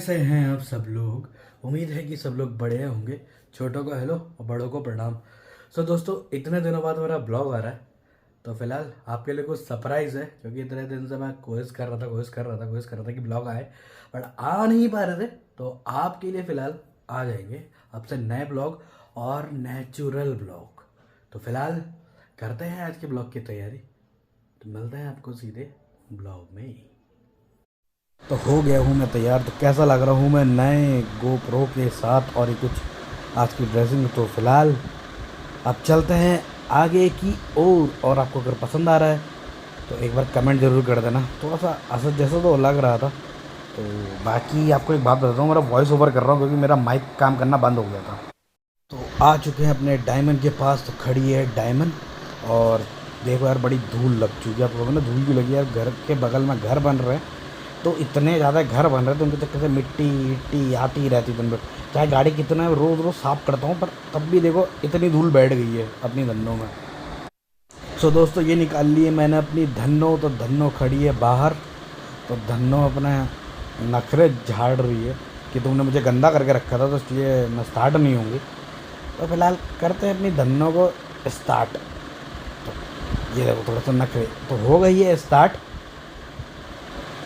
कैसे हैं आप सब लोग। उम्मीद है कि सब लोग बढ़िया होंगे। छोटों को हेलो और बड़ों को प्रणाम। दोस्तों, इतने दिनों बाद मेरा ब्लॉग आ रहा है। तो फिलहाल आपके लिए कुछ सरप्राइज़ है, क्योंकि इतने दिन से मैं कोशिश कर रहा था कि ब्लॉग आए, बट आ नहीं पा रहे थे। तो आपके लिए फिलहाल आ जाएंगे अब से नए ब्लॉग और नेचुरल ब्लॉग। तो फिलहाल करते हैं आज के ब्लॉग की तैयारी। तो मिलते हैं आपको सीधे ब्लॉग में। तो हो गया हूँ मैं तैयार। तो कैसा लग रहा हूँ मैं नए गोप्रो के साथ और ये कुछ आज की ड्रेसिंग। तो फिलहाल अब चलते हैं आगे की ओर। और आपको अगर पसंद आ रहा है तो एक बार कमेंट ज़रूर कर देना। थोड़ा सा असर जैसा तो लग रहा था। तो बाकी आपको एक बात बताता हूँ, मेरा वॉइस ओवर कर रहा हूँ क्योंकि मेरा माइक काम करना बंद हो गया था। तो आ चुके हैं अपने डायमंड के पास। तो खड़ी है डायमंड और देखो यार, बड़ी धूल लग चुकी है। आप लोगों ने धूल क्यों लगी यार? घर के बगल में घर बन रहे हैं, तो इतने ज़्यादा घर बन रहे थे, उनके चक्कर से मिट्टी इट्टी आती रहती दिन भर। चाहे गाड़ी कितना रोज़ रोज़ साफ़ करता हूँ, पर तब भी देखो इतनी धूल बैठ गई है अपनी धन्नों में। दोस्तों, ये निकाल लिए मैंने अपनी धन्नो। तो धन्नो खड़ी है बाहर। तो धन्नो अपने नखरे झाड़ रही है कि तुमने मुझे गंदा करके रखा था, तो इसलिए मैं स्टार्ट नहीं होंगी। तो फिलहाल करते हैं अपनी धन्नो को स्टार्ट। तो ये देखो थोड़ा सा नखरे तो हो गई है स्टार्ट।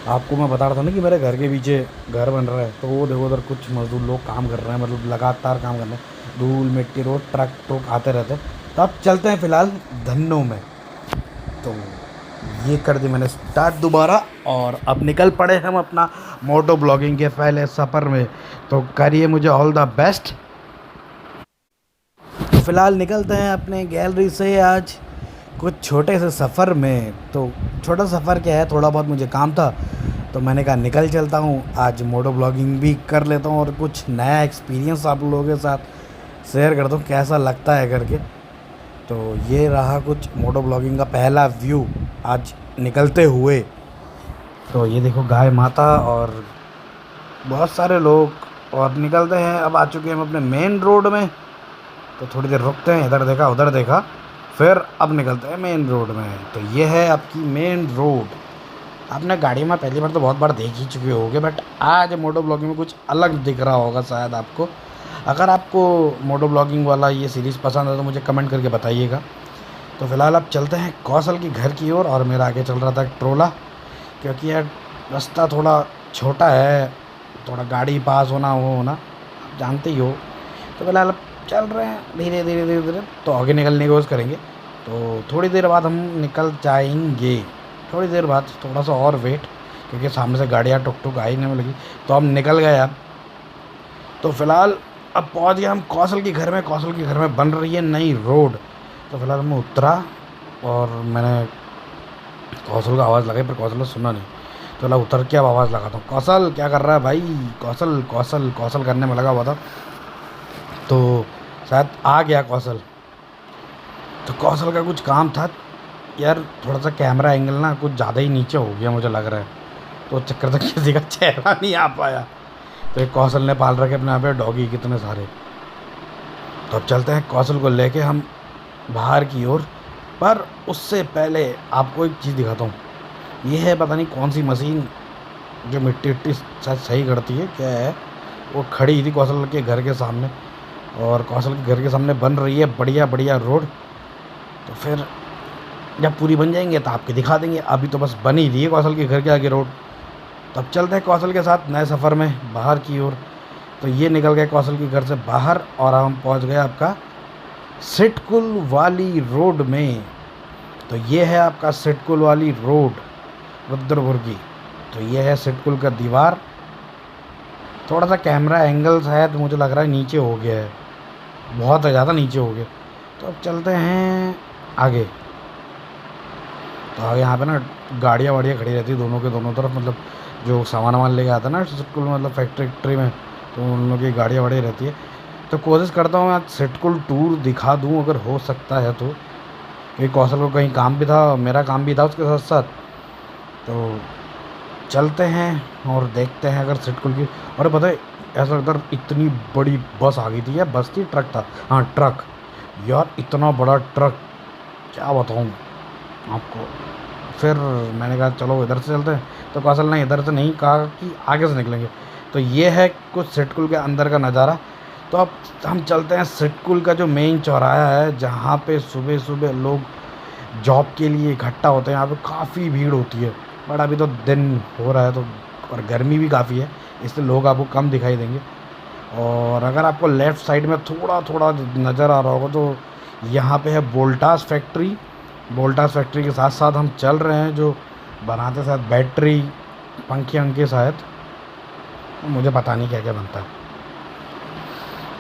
आपको मैं बता रहा था ना कि मेरे घर के पीछे घर बन रहा है। तो वो देखो उधर कुछ मजदूर लोग काम कर रहे हैं, मतलब लगातार काम कर रहे हैं। धूल मिट्टी रोज ट्रक ट्रुक आते रहते हैं। तो अब चलते हैं फिलहाल धन्नो में। तो ये कर दी मैंने स्टार्ट दोबारा और अब निकल पड़े हम अपना मोटो ब्लॉगिंग के पहले सफ़र में। तो करिए मुझे ऑल द बेस्ट। तो फिलहाल निकलते हैं अपने गैलरी से आज कुछ छोटे से सफ़र में। तो छोटा सफ़र क्या है, थोड़ा बहुत मुझे काम था तो मैंने कहा निकल चलता हूँ आज, मोटो ब्लॉगिंग भी कर लेता हूँ और कुछ नया एक्सपीरियंस आप लोगों के साथ शेयर करता हूँ कैसा लगता है करके। तो ये रहा कुछ मोटो ब्लॉगिंग का पहला व्यू आज निकलते हुए। तो ये देखो गाय माता और बहुत सारे लोग और निकलते हैं। अब आ चुके हैं हम अपने मेन रोड में। तो थोड़ी देर रुकते हैं, इधर देखा उधर देखा, फिर अब निकलते हैं मेन रोड में। तो ये है आपकी मेन रोड। आपने गाड़ी में पहली बार तो बहुत बार देख ही चुके होगे, बट आज मोटो ब्लॉगिंग में कुछ अलग दिख रहा होगा शायद आपको। अगर आपको मोटो ब्लॉगिंग वाला ये सीरीज़ पसंद है तो मुझे कमेंट करके बताइएगा। तो फिलहाल अब चलते हैं कौशल की घर की ओर। और मेरा आगे चल रहा था एक ट्रोला, क्योंकि यार रास्ता थोड़ा छोटा है, थोड़ा गाड़ी पास होना वो होना आप जानते ही हो। तो फिलहाल अब चल रहे हैं धीरे धीरे धीरे धीरे। तो आगे निकलने की कोशिश करेंगे। तो थोड़ी देर बाद हम निकल जाएंगे। थोड़ी देर बाद थोड़ा सा और वेट, क्योंकि सामने से गाड़ियाँ टुक टुक आने में लगी। तो हम निकल गए अब। तो फिलहाल अब पहुंच गए हम कौशल के घर में। कौशल के घर में बन रही है नई रोड। तो फिलहाल मैं उतरा और मैंने कौशल को आवाज़ लगाई, पर कौशल ने सुना नहीं। तो फिलहाल उतर के अब आवाज़ लगाता हूँ, कौशल क्या कर रहा है भाई? कौशल कौशल कौशल करने में लगा हुआ था। तो शायद आ गया कौशल। तो कौशल का कुछ काम था यार, थोड़ा सा कैमरा एंगल ना कुछ ज़्यादा ही नीचे हो गया मुझे लग रहा है, तो चक्कर से किसी का चेहरा नहीं आ पाया। तो एक कौशल ने पाल रखे अपने यहाँ पे डॉगी कितने सारे। तो अब चलते हैं कौशल को लेके हम बाहर की ओर। पर उससे पहले आपको एक चीज़ दिखाता हूँ। ये है पता नहीं कौन सी मशीन जो मिट्टी इट्टी शायद सही करती है, क्या है। वो खड़ी थी कौशल के घर के सामने, और कौशल के घर के सामने बन रही है बढ़िया बढ़िया रोड। तो फिर जब पूरी बन जाएंगे तो आपके दिखा देंगे। अभी तो बस बन ही रही है कौशल के घर के आगे रोड। तो अब चलते हैं कौशल के साथ नए सफ़र में बाहर की ओर। तो ये निकल गए कौशल के घर से बाहर और हम पहुंच गए आपका सिटकुल वाली रोड में। तो ये है आपका सिटकुल वाली रोड रुद्रपुर की। तो ये है सिटकुल का दीवार। थोड़ा सा कैमरा एंगल शायद मुझे लग रहा है नीचे हो गया है, बहुत ज़्यादा नीचे हो गया। तो अब चलते हैं आगे। तो आगे यहाँ पे ना गाड़ियाँ वाड़ियाँ खड़ी रहती है दोनों के दोनों तरफ, मतलब जो सामान वामान लेके आता है ना सिटकुल में, मतलब फैक्ट्री में, तो उन लोगों की गाड़ियाँ वाड़ी रहती है। तो कोशिश करता हूँ आज सिटकुल टूर दिखा दूँ अगर हो सकता है तो। क्योंकि कौशल को कहीं काम भी था, मेरा काम भी था उसके साथ साथ। तो चलते हैं और देखते हैं अगर सिटकुल की। और पता है ऐसा लगता है इतनी बड़ी बस आ गई थी, या बस थी ट्रक था, हाँ ट्रक। यार इतना बड़ा ट्रक क्या बताऊँ आपको। फिर मैंने कहा चलो इधर से चलते हैं। तो कौशल ने इधर से नहीं कहा कि आगे से निकलेंगे। तो ये है कुछ सिडकुल के अंदर का नज़ारा। तो अब हम चलते हैं सिडकुल का जो मेन चौराहा है, जहाँ पे सुबह सुबह लोग जॉब के लिए इकट्ठा होते हैं। यहाँ पे काफ़ी भीड़ होती है, बट अभी तो दिन हो रहा है तो, और गर्मी भी काफ़ी है, इसलिए लोग आपको कम दिखाई देंगे। और अगर आपको लेफ़्ट साइड में थोड़ा थोड़ा नज़र आ रहा होगा तो यहाँ पे है वोल्टास फैक्ट्री। वोल्टास फैक्ट्री के साथ साथ हम चल रहे हैं, जो बनाते शायद बैटरी पंखे अंखे शायद, मुझे पता नहीं क्या क्या बनता है।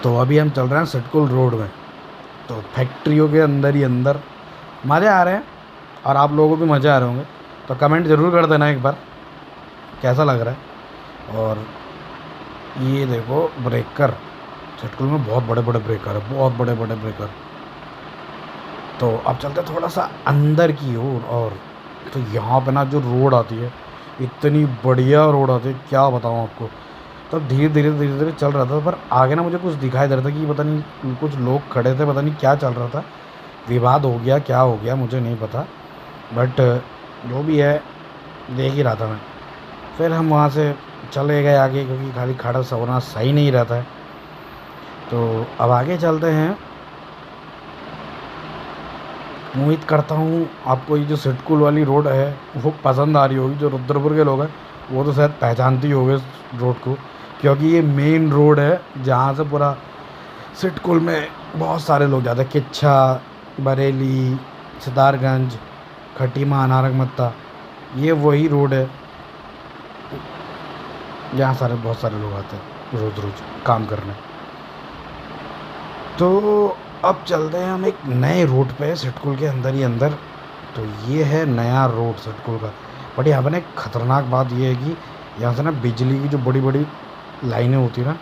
तो अभी हम चल रहे हैं सिडकुल रोड में, तो फैक्ट्रियों के अंदर ही अंदर मज़े आ रहे हैं, और आप लोगों को भी मज़े आ रहे होंगे। तो कमेंट ज़रूर कर देना एक बार कैसा लग रहा है। और ये देखो ब्रेकर, सिडकुल में बहुत बड़े बड़े ब्रेकर है, बहुत बड़े बड़े ब्रेकर। तो अब चलते हैं थोड़ा सा अंदर की ओर। और तो यहाँ पे ना जो रोड आती है, इतनी बढ़िया रोड आती है, क्या बताऊँ आपको। तब धीरे धीरे धीरे धीरे चल रहा था, पर आगे ना मुझे कुछ दिखाई दे रहा था कि पता नहीं कुछ लोग खड़े थे, पता नहीं क्या चल रहा था, विवाद हो गया क्या हो गया मुझे नहीं पता, बट जो भी है देख ही रहा था मैं। फिर हम वहाँ से चले गए आगे, क्योंकि खाली खड़ा होना सही नहीं रहता है। तो अब आगे चलते हैं। उम्मीद करता हूँ आपको ये जो सिडकुल वाली रोड है वो पसंद आ रही होगी। जो रुद्रपुर के लोग हैं वो तो शायद पहचानते ही होंगे इस रोड को, क्योंकि ये मेन रोड है जहाँ से पूरा सिडकुल में बहुत सारे लोग जाते हैं। किच्छा, बरेली, सितारगंज, खटीमा, नारगमत्ता, ये वही रोड है जहाँ बहुत सारे लोग आते हैं रोज़ रोज़ काम करने। तो अब चलते हैं हम एक नए रूट पे सिडकुल के अंदर ही अंदर। तो ये है नया रोड सिडकुल का। बट यहाँ पर ना एक ख़तरनाक बात ये है कि यहाँ से ना बिजली की जो बड़ी बड़ी लाइनें होती है ना,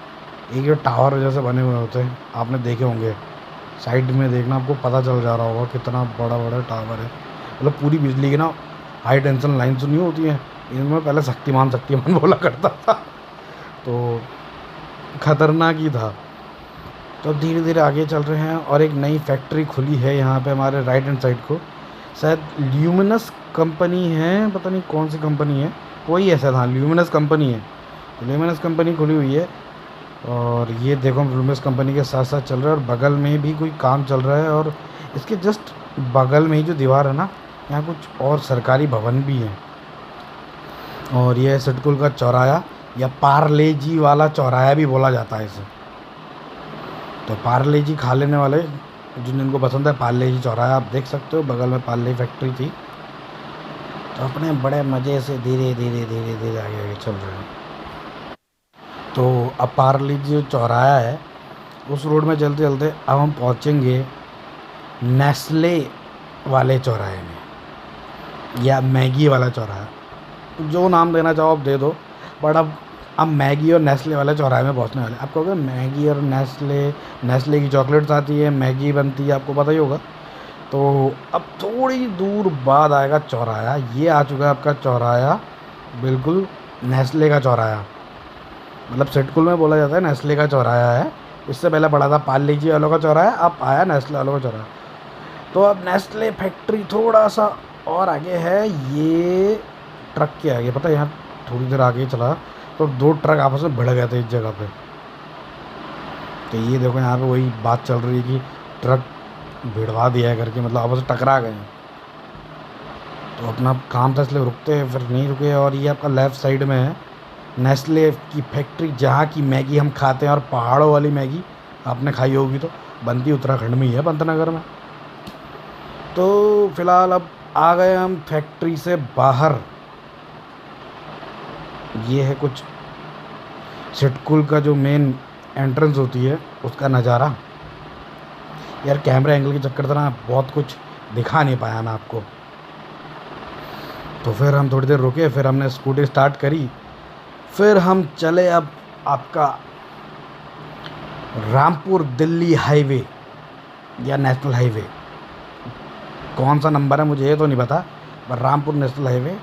एक ये टावर जैसे बने हुए होते हैं, आपने देखे होंगे, साइड में देखना आपको पता चल जा रहा होगा कितना बड़ा बड़ा टावर है। मतलब पूरी बिजली की ना हाई टेंशन लाइन तो नहीं होती है, इनमें पहले शक्तिमान शक्तिमान बोला करता था, तो ख़तरनाक ही था। तो अब धीरे धीरे आगे चल रहे हैं, और एक नई फैक्ट्री खुली है यहाँ पे हमारे राइट हैंड साइड को, शायद ल्यूमिनस कंपनी है, पता नहीं कौन सी कंपनी है, वही है शायद, हाँ ल्यूमिनस कंपनी है। तो ल्यूमिनस कंपनी खुली हुई है, और ये देखो हम ल्यूमिनस कंपनी के साथ साथ चल रहे हैं, और बगल में भी कोई काम चल रहा है, और इसके जस्ट बगल में ही जो दीवार है ना, यहाँ कुछ और सरकारी भवन भी हैं। और ये सिडकुल का चौराहा, या पार्ले जी वाला चौराहा भी बोला जाता है इसे। तो पार्ले जी खा लेने वाले जिनको पसंद है, पार्ले जी चौराहा आप देख सकते हो, बगल में पार्ले फैक्ट्री थी। तो अपने बड़े मज़े से धीरे धीरे धीरे धीरे आगे आगे चल रहे हैं। तो अब पार्ले जी जो चौराहा है उस रोड में चलते चलते अब हम पहुँचेंगे नेस्ले वाले चौराहे में, या मैगी वाला चौराहा, जो नाम देना चाहो आप दे दो। बट अब मैगी और नेस्ले वाले चौराहे में पहुंचने वाले। आप कहोगे मैगी और नेस्ले की चॉकलेट्स आती है, मैगी बनती है, आपको पता ही होगा। तो अब थोड़ी दूर बाद आएगा चौराहा। ये आ चुका है आपका चौराहा, बिल्कुल नेस्ले का चौराहा। मतलब सिडकुल में बोला जाता है नेस्ले का चौराहा है। इससे पहले पड़ा था पार्ले जी वालों का चौराहा, अब आया नेस्ले वालों का चौराहा। तो अब नेस्ले फैक्ट्री थोड़ा सा और आगे है, ये ट्रक के आगे, पता है यहाँ थोड़ी देर आगे चला तो 2 ट्रक आपस में भिड़ गए थे इस जगह पे। तो ये देखो यहाँ पे वही बात चल रही है कि ट्रक भिड़वा दिया है करके, मतलब आपस में टकरा गए हैं। तो अपना काम था इसलिए रुकते हैं, फिर नहीं रुके। और ये आपका लेफ़्ट साइड में है नेस्ले की फैक्ट्री, जहाँ की मैगी हम खाते हैं। और पहाड़ों वाली मैगी आपने खाई होगी, तो बनती उत्तराखंड में ही है, पंतनगर में। तो फिलहाल अब आ गए हम फैक्ट्री से बाहर। ये है कुछ सिडकुल का जो मेन एंट्रेंस होती है उसका नज़ारा। यार कैमरा एंगल के चक्कर से ना बहुत कुछ दिखा नहीं पाया मैं आपको। तो फिर हम थोड़ी देर रुके, फिर हमने स्कूटी स्टार्ट करी, फिर हम चले अब आपका रामपुर दिल्ली हाईवे या नेशनल हाईवे, कौन सा नंबर है मुझे ये तो नहीं पता, पर रामपुर नेशनल हाईवे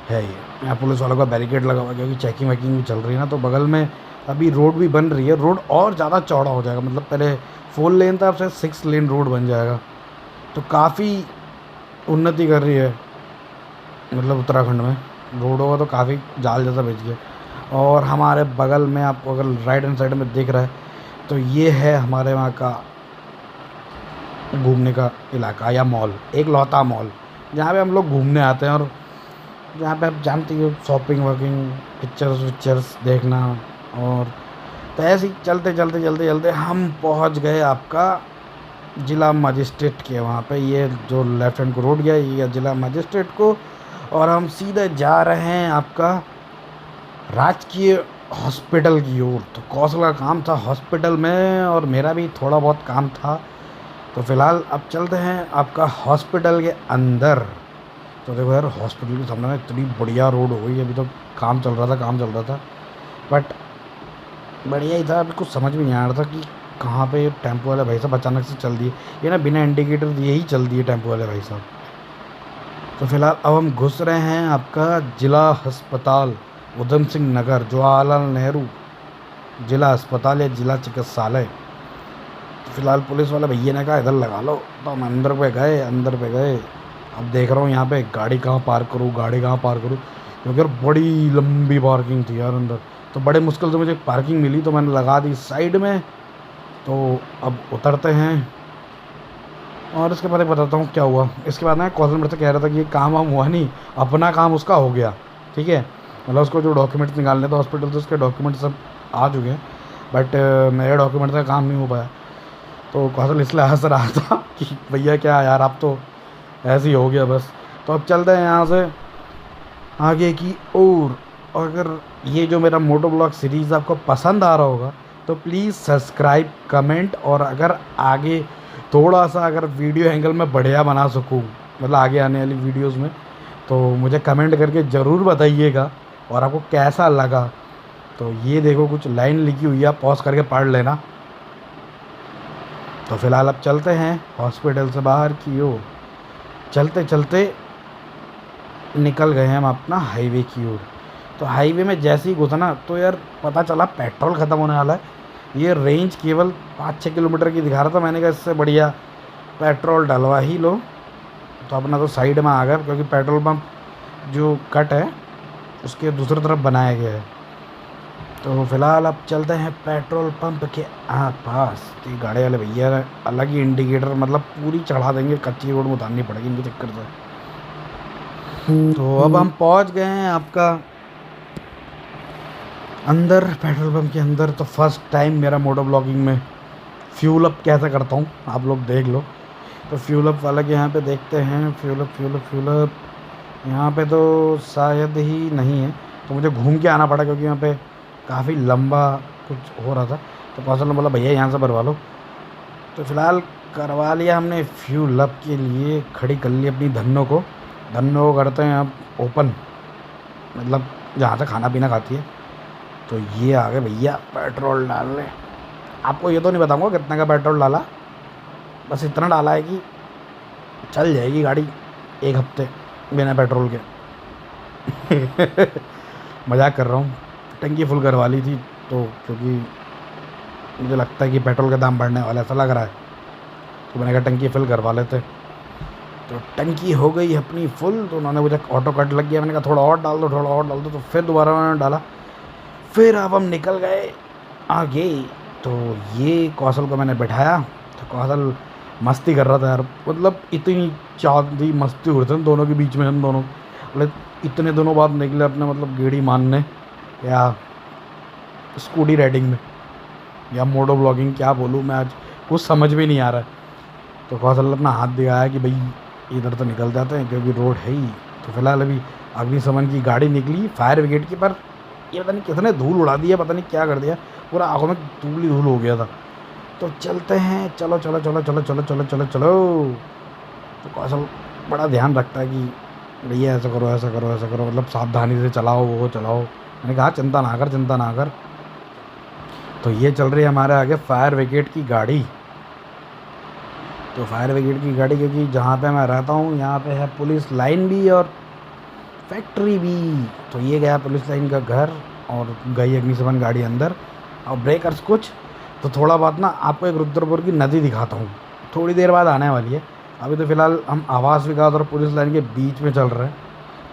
है ये। यहाँ पुलिस वालों का बैरिकेड लगा हुआ, क्योंकि चेकिंग वेकिंग भी चल रही है ना। तो बगल में अभी रोड भी बन रही है, रोड और ज़्यादा चौड़ा हो जाएगा। मतलब पहले 4 लेन था, अब से 6 लेन रोड बन जाएगा। तो काफ़ी उन्नति कर रही है, मतलब उत्तराखंड में रोडों का तो काफ़ी जाल जैसा बिछ गया। और हमारे बगल में आपको अगर राइट हैंड साइड में दिख रहा है तो ये है हमारे वहाँ का घूमने का इलाका या मॉल, एक लौता मॉल जहाँ पे हम लोग घूमने आते हैं और जहाँ पे आप जानते हो शॉपिंग वॉकिंग पिक्चर्स विक्चर्स देखना। और तो ऐसे ही चलते चलते चलते चलते हम पहुँच गए आपका ज़िला मजिस्ट्रेट के वहाँ पे, ये जो लेफ्ट हैंड को रोड गया ये ज़िला मजिस्ट्रेट को, और हम सीधे जा रहे हैं आपका राजकीय हॉस्पिटल की ओर। तो कौशल का काम था हॉस्पिटल में और मेरा भी थोड़ा बहुत काम था। तो फ़िलहाल अब चलते हैं आपका हॉस्पिटल के अंदर। तो देखो यार हॉस्पिटल के सामने इतनी बढ़िया रोड हो गई, अभी तो काम चल रहा था बट बढ़िया ही था। अभी कुछ समझ में नहीं आ रहा था कि कहाँ पे टेम्पो वाले भाई साहब अचानक से चल दिए, ये ना बिना इंडिकेटर दिए ही चल दिए टेम्पो वाले भाई साहब। तो फिलहाल अब हम घुस रहे हैं आपका ज़िला अस्पताल उधम सिंह नगर, जवाहरलाल नेहरू ज़िला अस्पताल या ज़िला चिकित्सालय। तो फिलहाल पुलिस वाला भैया ने कहा इधर लगा लो, तो हम अंदर पे गए। अब देख रहा हूँ यहाँ पे गाड़ी कहाँ पार्क करूँ क्योंकि यार बड़ी लंबी पार्किंग थी यार अंदर। तो बड़े मुश्किल से मुझे पार्किंग मिली तो मैंने लगा दी साइड में। तो अब उतरते हैं और इसके बाद बताता हूँ क्या हुआ। इसके बाद ना कौशल मेरे से कह रहा था कि ये काम वाम हुआ नहीं, अपना काम उसका हो गया, ठीक है। मतलब उसको जो डॉक्यूमेंट्स निकालने थे हॉस्पिटल से उसके डॉक्यूमेंट सब आ चुके हैं बट मेरे डॉक्यूमेंट का काम नहीं हो पाया। तो कौशल इसलिए हंस रहा था कि भैया क्या यार आप तो ऐसे ही हो गया बस। तो अब चलते हैं यहाँ से आगे की ओर। और अगर ये जो मेरा मोटो ब्लॉग सीरीज़ आपको पसंद आ रहा होगा तो प्लीज़ सब्सक्राइब कमेंट, और अगर आगे थोड़ा सा अगर वीडियो एंगल में बढ़िया बना सकूँ मतलब आगे आने वाली वीडियोस में, तो मुझे कमेंट करके ज़रूर बताइएगा और आपको कैसा लगा। तो ये देखो कुछ लाइन लिखी हुई है, आप पॉज करके पढ़ लेना। तो फिलहाल अब चलते हैं हॉस्पिटल से बाहर की ओर। चलते चलते निकल गए हम अपना हाईवे की ओर। तो हाईवे में जैसे ही घुसा ना तो यार पता चला पेट्रोल ख़त्म होने वाला है। ये रेंज केवल 5-6 किलोमीटर की दिखा रहा था। मैंने कहा इससे बढ़िया पेट्रोल डलवा ही लो। तो अपना तो साइड में आ गया क्योंकि पेट्रोल पंप जो कट है उसके दूसरी तरफ बनाया गया है। तो फिलहाल अब चलते हैं पेट्रोल पंप के पास। तो ये गाड़ी वाले भैया अलग ही इंडिकेटर मतलब पूरी चढ़ा देंगे, कच्ची रोड में उतारनी पड़ेगी इनके चक्कर से। तो अब हम पहुंच गए हैं आपका अंदर पेट्रोल पंप के अंदर। तो फर्स्ट टाइम मेरा मोटो ब्लॉगिंग में फ्यूल अप कैसे करता हूँ आप लोग देख लो। तो फ्यूल अप वाला के यहाँ पे देखते हैं। फ्यूल अप यहाँ पे तो शायद ही नहीं है, तो मुझे घूम के आना पड़ा क्योंकि यहाँ पे काफ़ी लंबा कुछ हो रहा था। तो कौशल ने बोला भैया यहाँ से भरवा लो। तो फिलहाल करवा लिया हमने फ्यूल अप के लिए, खड़ी कर ली अपनी धन्नो को करते हैं अब ओपन, मतलब जहाँ से खाना पीना खाती है। तो ये आ गए भैया पेट्रोल डालने। आपको ये तो नहीं बताऊंगा कितना का पेट्रोल डाला, बस इतना डाला है कि चल जाएगी गाड़ी 1 हफ्ते बिना पेट्रोल के। मजाक कर रहा हूँ। टंकी फुल करवा ली थी तो क्योंकि मुझे लगता है कि पेट्रोल का दाम बढ़ने वाला ऐसा लग रहा है, तो मैंने कहा टंकी फुल करवा लेते। तो टंकी हो गई अपनी फुल। तो उन्होंने मुझे ऑटो कट लग गया, मैंने कहा थोड़ा और डाल दो। तो फिर दोबारा उन्होंने डाला। फिर अब हम निकल गए आगे। तो ये कौशल को मैंने बैठाया। तो कौशल मस्ती कर रहा था यार, मतलब इतनी चांदी मस्ती हो रही थी दोनों के बीच में। हम दोनों मतलब इतने दिनों बाद निकले अपने मतलब गेड़ी मारने या स्कूटी राइडिंग में या मोटो ब्लॉगिंग क्या बोलूँ मैं, आज कुछ समझ में नहीं आ रहा है। तो कौशल अपना हाथ दिखाया कि भाई इधर तो निकल जाते हैं क्योंकि रोड है ही। तो फिलहाल अभी अग्निशमन की गाड़ी निकली फायर ब्रिगेड की, पर ये पता नहीं कितने धूल उड़ा दिया, पता नहीं क्या कर दिया, पूरा आँखों में धूल हो गया था। तो चलते हैं, चलो। तो कौशल बड़ा ध्यान रखता है कि भैया ऐसा करो, मतलब सावधानी से चलाओ वो चलाओ। मैंने कहा चिंता ना कर। तो ये चल रही है हमारे आगे फायर ब्रिगेड की गाड़ी। तो फायर ब्रिगेड की गाड़ी क्योंकि जहाँ पे मैं रहता हूँ यहाँ पे है पुलिस लाइन भी और फैक्ट्री भी। तो ये गया पुलिस लाइन का घर और गई अग्निशमन गाड़ी अंदर और ब्रेकर्स कुछ। तो थोड़ा बहुत ना आपको एक रुद्रपुर की नदी दिखाता हूँ, थोड़ी देर बाद आने वाली है। अभी तो फ़िलहाल हम आवास विकास और पुलिस लाइन के बीच में चल रहे हैं।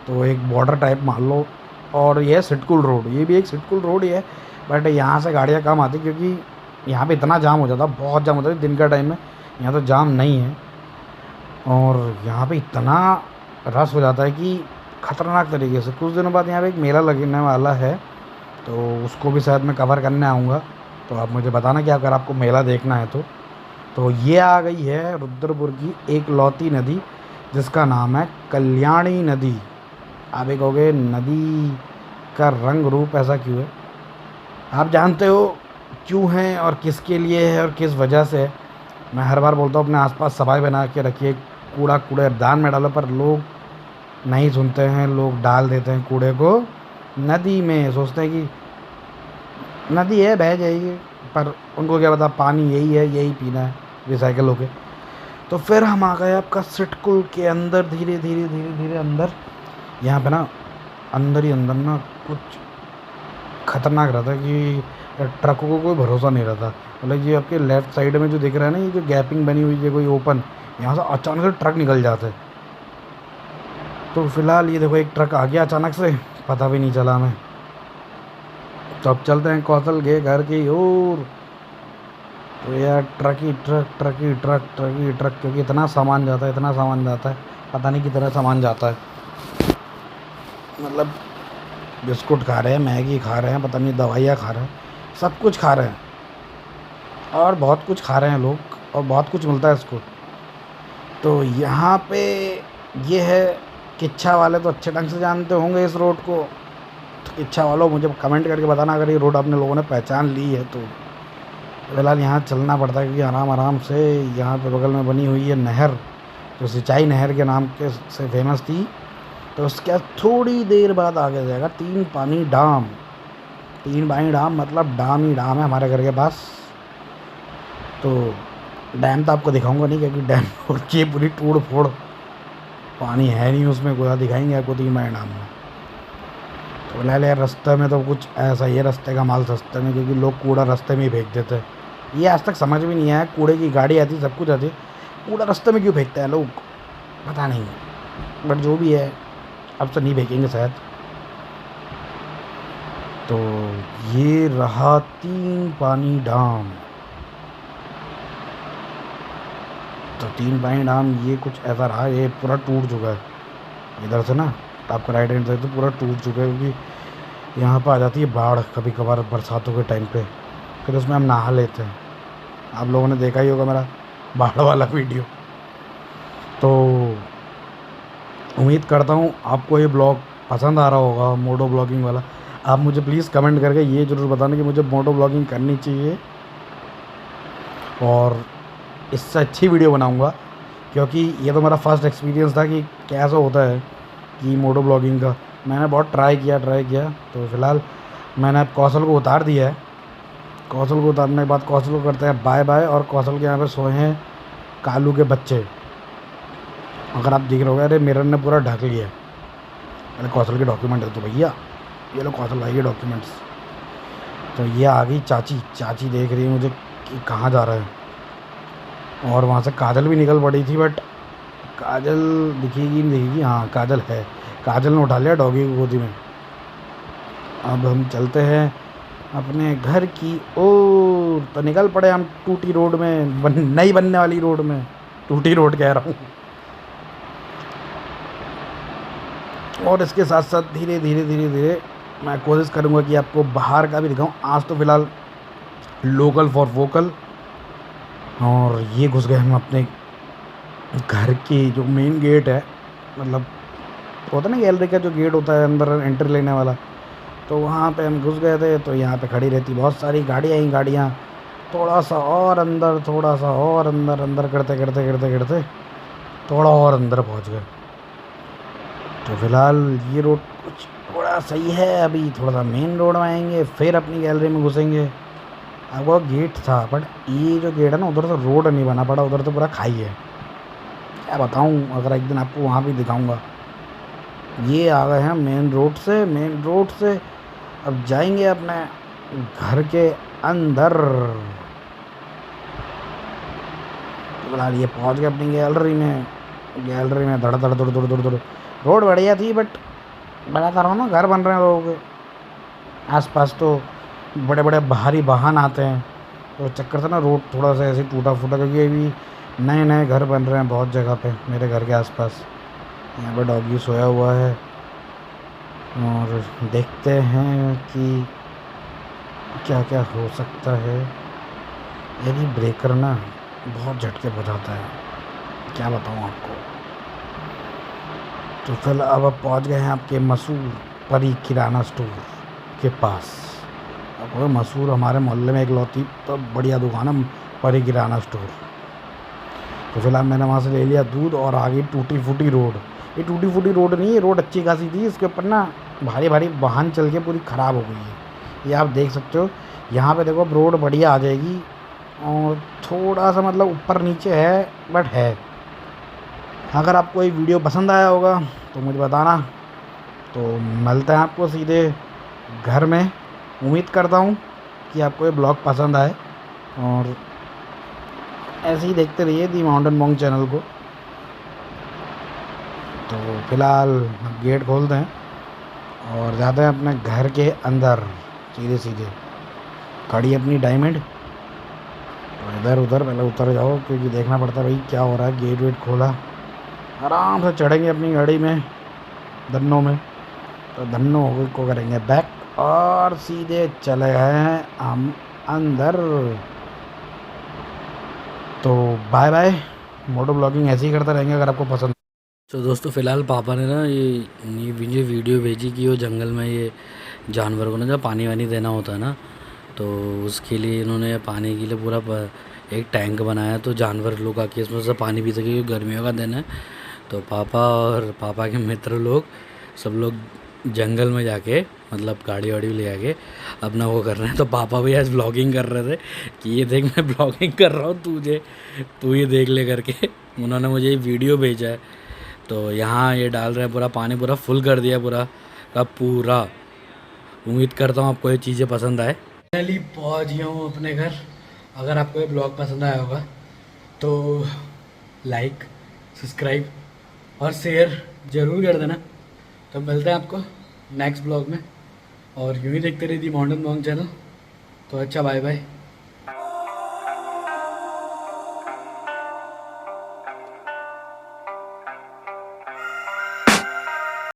तो एक बॉर्डर टाइप मान लो और ये है सिटकुल रोड, ये भी एक सिटकुल रोड ही है, बट यहाँ से गाड़ियाँ कम आती क्योंकि यहाँ पे इतना जाम हो जाता, बहुत जाम होता है दिन का टाइम में। यहाँ तो जाम नहीं है, और यहाँ पे इतना रश हो जाता है कि ख़तरनाक तरीके से। कुछ दिनों बाद यहाँ पे एक मेला लगने वाला है, तो उसको भी शायद मैं कवर करने आऊँगा, तो आप मुझे बताना कि अगर आपको मेला देखना है तो ये आ गई है रुद्रपुर की एक लौती नदी, जिसका नाम है कल्याणी नदी। आप एक कहोगे नदी का रंग रूप ऐसा क्यों है, आप जानते हो क्यों है और किसके लिए है और किस वजह से है। मैं हर बार बोलता हूँ अपने आसपास सफाई बना के रखिए, कूड़ा कूड़ेदान में डालो, पर लोग नहीं सुनते हैं, लोग डाल देते हैं कूड़े को नदी में, सोचते हैं कि नदी है बह जाएगी, पर उनको क्या पता पानी यही है, यही पीना है रिसाइकल होके। तो फिर हम आ गए आपका सिटकुल के अंदर, धीरे धीरे धीरे धीरे अंदर। यहाँ पे ना अंदर ही अंदर ना कुछ खतरनाक रहता है कि ट्रकों को कोई भरोसा नहीं रहता। मतलब ये आपके लेफ़्ट साइड में जो दिख रहा है ना, ये जो गैपिंग बनी हुई है कोई ओपन, यहाँ से अचानक से ट्रक निकल जाते हैं। तो फिलहाल ये देखो एक ट्रक आ गया अचानक से, पता भी नहीं चला हमें। तो अब चलते हैं कौशल के घर की ओर। तो यार ट्रक ही ट्रक, ट्रक ही ट्रक, ट्रक ही ट्रक, क्योंकि इतना सामान जाता है, इतना सामान जाता है, पता नहीं कितना सामान जाता है। मतलब बिस्कुट खा रहे हैं, मैगी खा रहे हैं, पता नहीं दवाइयाँ खा रहे हैं, सब कुछ खा रहे हैं, और बहुत कुछ खा रहे हैं लोग, और बहुत कुछ मिलता है इसको। तो यहाँ पे ये है किच्छा वाले, तो अच्छे ढंग से जानते होंगे इस रोड को। तो किच्छा वालों मुझे कमेंट करके बताना अगर ये रोड आपने लोगों ने पहचान ली है तो। फिलहाल यहाँ चलना पड़ता है क्योंकि आराम आराम से, यहाँ पे बगल में बनी हुई है नहर, जो सिंचाई नहर के नाम के से फेमस थी। तो उसके थोड़ी देर बाद आगे जाएगा तीन पानी डाम। तीन पानी डाम मतलब डाम ही डाम है हमारे घर के पास। तो डैम तो आपको दिखाऊंगा नहीं, क्योंकि डैम की पूरी टूट फोड़, पानी है नहीं उसमें, कोई दिखाएंगे आपको तीन पानी डाम में। तो फिलहाल यार रास्ते में तो कुछ ऐसा ही है, रास्ते का माल सस्ते में, क्योंकि लोग कूड़ा रास्ते में ही फेंक देते हैं। ये आज तक समझ में नहीं आया, कूड़े की गाड़ी आती, सब कुछ आती, कूड़ा रास्ते में क्यों फेंकते हैं लोग, पता नहीं। बट जो भी है अब तो नहीं फेंकेंगे शायद। तो ये रहा तीन पानी डाम। तो तीन पानी डाम ये कुछ ऐसा रहा, ये पूरा टूट चुका है इधर से ना, आपको राइट हैंड साइड तो पूरा टूट चुका है, क्योंकि यहाँ पर आ जाती है बाढ़ कभी कभार बरसातों के टाइम पे, फिर उसमें हम नहा लेते हैं। आप लोगों ने देखा ही होगा मेरा बाढ़ वाला वीडियो। तो उम्मीद करता हूँ आपको ये ब्लॉग पसंद आ रहा होगा, मोटो ब्लॉगिंग वाला। आप मुझे प्लीज़ कमेंट करके ये ज़रूर बताना कि मुझे मोटो ब्लॉगिंग करनी चाहिए, और इससे अच्छी वीडियो बनाऊँगा, क्योंकि ये तो मेरा फर्स्ट एक्सपीरियंस था कि कैसा होता है कि मोटो ब्लॉगिंग का। मैंने बहुत ट्राई किया। तो फिलहाल मैंने अब कौशल को उतार दिया है। कौशल को उतारने के बाद कौशल को करते हैं बाय बाय, और कौशल के यहाँ पे सोए हैं कालू के बच्चे। अगर आप देख रहे हो, अरे मिरर ने पूरा ढक लिया है। अरे कौशल के डॉक्यूमेंट है तो भैया, ये लो कौशल भाई के डॉक्यूमेंट्स। तो ये आ गई चाची देख रही है मुझे कि कहाँ जा रहा है, और वहाँ से काजल भी निकल पड़ी थी, बट काजल दिखेगी नहीं दिखेगी, हाँ काजल है, काजल ने उठा लिया डॉगी को गोदी में। अब हम चलते हैं अपने घर की ओर। तो निकल पड़े हम टूटी रोड में, नई बनने वाली रोड में, टूटी रोड कह रहा हूँ। और इसके साथ साथ धीरे धीरे मैं कोशिश करूँगा कि आपको बाहर का भी दिखाऊँ। आज तो फ़िलहाल लोकल फॉर वोकल। और ये घुस गए हम अपने घर की जो मेन गेट है, मतलब होता है ना गैलरी का जो गेट होता है अंदर एंट्री लेने वाला, तो वहाँ पे हम घुस गए थे। तो यहाँ पे खड़ी रहती बहुत सारी गाड़ियाँ, थोड़ा सा और अंदर, थोड़ा सा और अंदर करते थोड़ा और अंदर पहुँच गए। तो फिलहाल ये रोड कुछ थोड़ा सही है, अभी थोड़ा सा मेन रोड में आएंगे, फिर अपनी गैलरी में घुसेंगे। अब वो गेट था, बट ये जो गेट है ना, उधर से रोड नहीं बना पड़ा, उधर तो पूरा खाई है। क्या बताऊँ, अगर एक दिन आपको वहाँ भी दिखाऊँगा। ये आ गए हैं मेन रोड से अब जाएंगे अपने घर के अंदर। तो फिलहाल ये पहुँच गए अपनी गैलरी में। धड़ रोड बढ़िया थी, बट बताता रहा हूँ ना, घर बन रहे हैं लोगों के आसपास, तो बड़े बड़े भारी वाहन आते हैं, तो चक्कर से ना रोड थोड़ा सा ऐसे टूटा फूटा, क्योंकि अभी नए नए घर बन रहे हैं बहुत जगह पे मेरे घर के आसपास। यहाँ पर डॉगी सोया हुआ है और देखते हैं कि क्या क्या हो सकता है। यदि ब्रेकर ना बहुत झटके बजाता है, क्या बताऊँ आपको। तो फिर अब पहुँच गए हैं आपके मसूर परी किराना स्टोर के पास। अब मसूर हमारे मोहल्ले में एक लौती तो बढ़िया दुकान है, परी किराना स्टोर। तो फिलहाल मैंने वहाँ से ले लिया दूध और आगे टूटी फूटी रोड। ये टूटी फूटी रोड नहीं, ये रोड अच्छी खासी थी, इसके ऊपर ना भारी भारी वाहन चल के पूरी ख़राब हो गई है। ये आप देख सकते हो। यहाँ पे देखो अब रोड बढ़िया आ जाएगी, और थोड़ा सा मतलब ऊपर नीचे है बट है। अगर आपको ये वीडियो पसंद आया होगा तो मुझे बताना। तो मिलते हैं आपको सीधे घर में। उम्मीद करता हूँ कि आपको ये ब्लॉग पसंद आए, और ऐसे ही देखते रहिए दी माउंटेन मॉन्क चैनल को। तो फिलहाल गेट खोलते हैं और जाते हैं अपने घर के अंदर सीधे सीधे। गाड़ी अपनी डायमंड, तो इधर उधर पहले उतर जाओ, क्योंकि देखना पड़ता है भाई क्या हो रहा है। गेट वेट खोला, आराम से चढ़ेंगे अपनी गाड़ी में, धन्नों में। तो धन्नों को करेंगे बैक और सीधे चले गए हैं हम अंदर। तो बाय बाय। मोटो ब्लॉगिंग ऐसे ही करते रहेंगे अगर आपको पसंद। तो दोस्तों फ़िलहाल पापा ने ना ये मुझे वीडियो भेजी कि वो जंगल में ये जानवर को ना जब पानी वानी देना होता है ना, तो उसके लिए इन्होंने पानी के लिए पूरा एक टैंक बनाया, तो जानवर लोग आके इसमें से पानी पी सके, गर्मियों का दिन है। तो पापा और पापा के मित्र लोग सब लोग जंगल में जाके मतलब गाड़ी वाड़ी ले आके अपना वो कर रहे हैं। तो पापा भी आज ब्लॉगिंग कर रहे थे कि ये देख मैं ब्लॉगिंग कर रहा हूँ, तू ये देख ले करके। उन्होंने मुझे ये वीडियो भेजा है। तो यहाँ ये डाल रहे हैं, पूरा पानी पूरा फुल कर दिया पूरा का पूरा। उम्मीद करता हूँ आपको ये चीज़ें पसंद आए। फाइनली पहुँच गया हूँ अपने घर। अगर आपको ये ब्लॉग पसंद आया होगा तो लाइक, सब्सक्राइब और शेयर ज़रूर कर देना। तो मिलते हैं आपको नेक्स्ट ब्लॉग में, और यूँ ही देखते रहिए दी माउंटेन मॉन्क चैनल। तो अच्छा, बाय बाय।